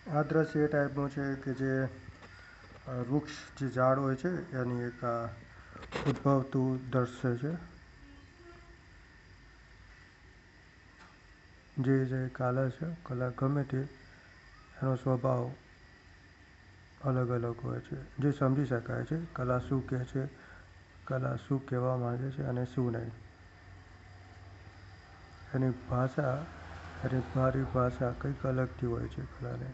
આ દ્રશ્ય એ ટાઈપનું છે કે જે વૃક્ષ જે ઝાડ હોય છે એની એક ઉદ્ભવતું દ્રશ્ય છે. જે કલર છે, કલર ગમે તે, એનો સ્વભાવ અલગ અલગ હોય છે, જે સમજી શકાય છે કલા શું કહે છે, કલા શું કહેવા માંગે છે અને શું નહીં. એની ભાષા, એની મારી ભાષા કંઈક અલગથી હોય છે કલાને.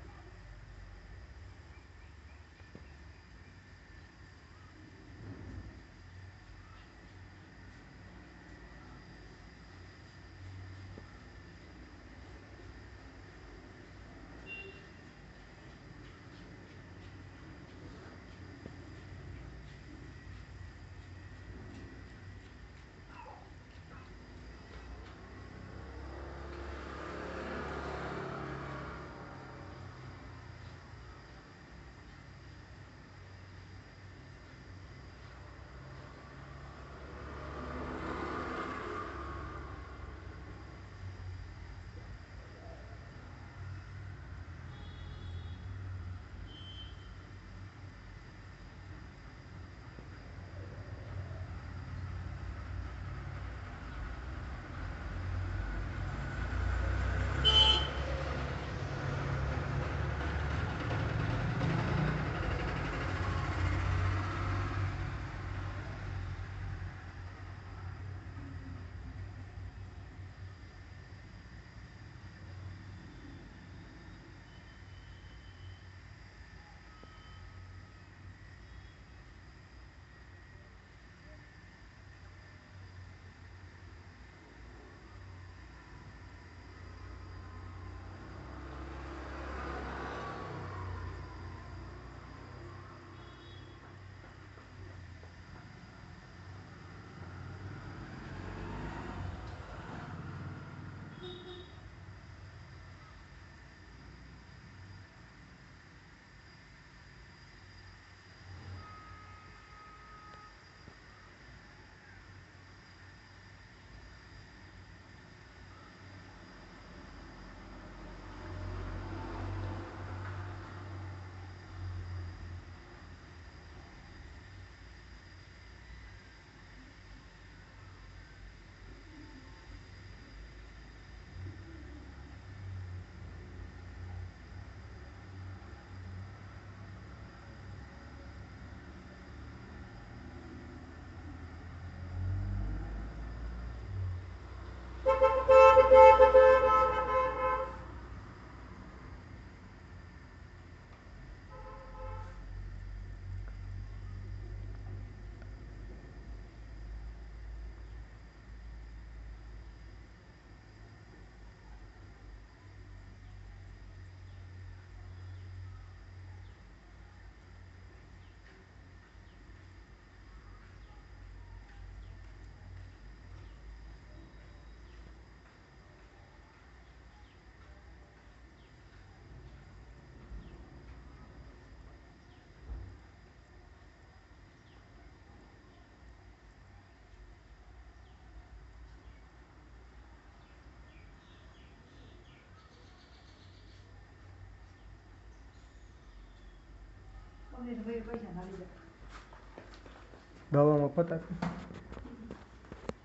દવા મફત આપી.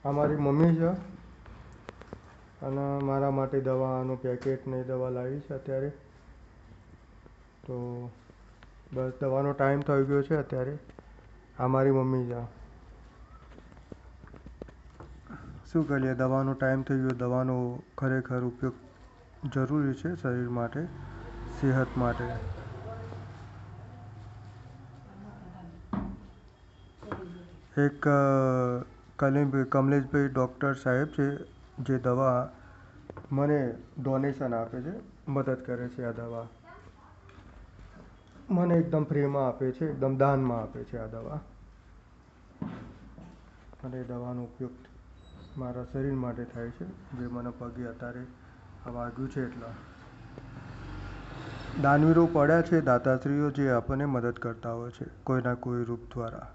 આ મારી મમ્મી છે અને મારા માટે દવાનું પેકેટ ને દવા લાવી છે અત્યારે. તો બસ દવાનો ટાઈમ થઈ ગયો છે અત્યારે. આ મારી મમ્મી છે. શું કરીએ, દવાનો ટાઈમ થઈ ગયો. દવાનો ખરેખર ઉપયોગ જરૂરી છે શરીર માટે, સેહત માટે. એક કમલેશભાઈ ડૉક્ટર સાહેબ છે જે દવા મને ડોનેશન આપે છે, મદદ કરે છે. આ દવા મને એકદમ ફ્રીમાં આપે છે, એકદમ દાનમાં આપે છે આ દવા. અને દવાનો ઉપયોગ મારા શરીર માટે થાય છે, જે મને પગે અત્યારે આ વાગ્યું છે એટલા. દાનવીરો પડ્યા છે, દાતાશ્રીઓ જે આપણને મદદ કરતા હોય છે કોઈના કોઈ રૂપ દ્વારા.